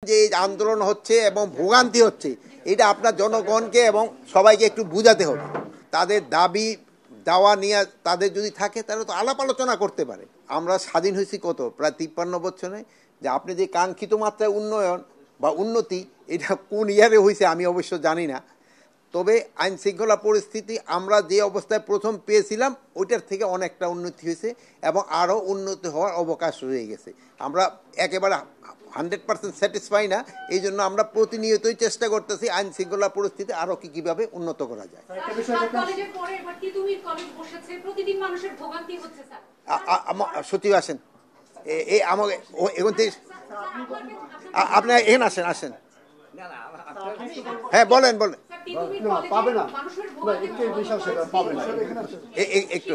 যে এই আন্দোলন হচ্ছে এবং ভোগান্তি হচ্ছে, এটা আপনার জনগণকে এবং সবাইকে একটু বুঝাতে হবে। তাদের দাবি দাওয়া নিয়ে তাদের যদি থাকে তাহলে তো আলাপ আলোচনা করতে পারে। আমরা স্বাধীন হয়েছি কত, প্রায় 53 বছরে। যে আপনি যে কাঙ্ক্ষিত মাত্রায় উন্নয়ন বা উন্নতি, এটা কোন ইয়ারে হয়েছে আমি অবশ্য জানি না। তবে আইন শৃঙ্খলা পরিস্থিতি আমরা যে অবস্থায় প্রথম পেয়েছিলাম ওইটার থেকে অনেকটা উন্নতি হয়েছে এবং আরও উন্নতি হওয়ার অবকাশ রয়ে গেছে। আমরা একেবারে 100% স্যাটিসফাই না, এই জন্য আমরা প্রতিনিয়তই চেষ্টা করতেছি আইন শৃঙ্খলা পরিস্থিতি আরও কীভাবে উন্নত করা যায়। সচিব আসেন, এই আমাকে এখন থেকে আপনি এখানে আসেন। হ্যাঁ বলেন একটু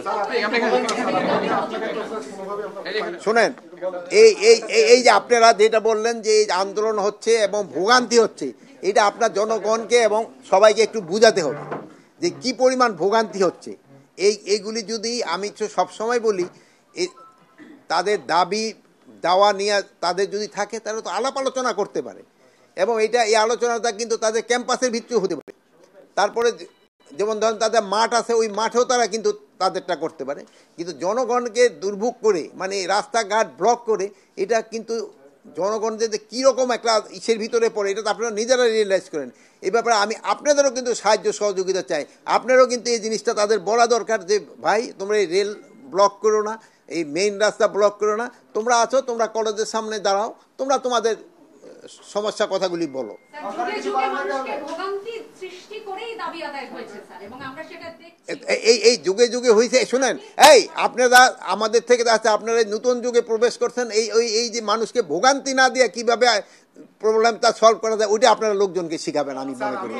শোনেন। এই যে আপনারা যেটা বললেন যে এই আন্দোলন হচ্ছে এবং ভোগান্তি হচ্ছে, এটা আপনার জনগণকে এবং সবাইকে একটু বুঝাতে হবে যে কি পরিমাণ ভোগান্তি হচ্ছে। এইগুলি যদি আমি সবসময় বলি, তাদের দাবি দাওয়া নিয়ে তাদের যদি থাকে তাহলে তো আলাপ আলোচনা করতে পারে এবং এই আলোচনাটা কিন্তু তাদের ক্যাম্পাসের ভিতরেও হতে পারে। তারপরে যেমন ধরেন তাদের মাঠ আছে, ওই মাঠেও তারা কিন্তু তাদেরটা করতে পারে। কিন্তু জনগণকে দুর্ভোগ করে, মানে রাস্তাঘাট ব্লক করে, এটা কিন্তু জনগণ যে কীরকম একটা ইসের ভিতরে পড়ে, এটা তো আপনারা নিজেরা রিয়েলাইজ করেন। এই ব্যাপারে আমি আপনাদেরও কিন্তু সাহায্য সহযোগিতা চাই। আপনারাও কিন্তু এই জিনিসটা তাদের বলা দরকার যে ভাই তোমরা এই রেল ব্লক করো না, এই মেইন রাস্তা ব্লক করো না, তোমরা আছো, তোমরা কলেজের সামনে দাঁড়াও, তোমরা তোমাদের সমস্যা কথাগুলি বলো। এই যুগে যুগে হয়েছে। শুনেন, এই আপনারা আমাদের থেকে আছে, আপনারা নতুন যুগে প্রবেশ করছেন। এই যে মানুষকে ভোগান্তি না দিয়ে কিভাবে প্রবলেমটা সলভ করা যায়, ওইটা আপনারা লোকজনকে শিখাবেন আমি মনে করি।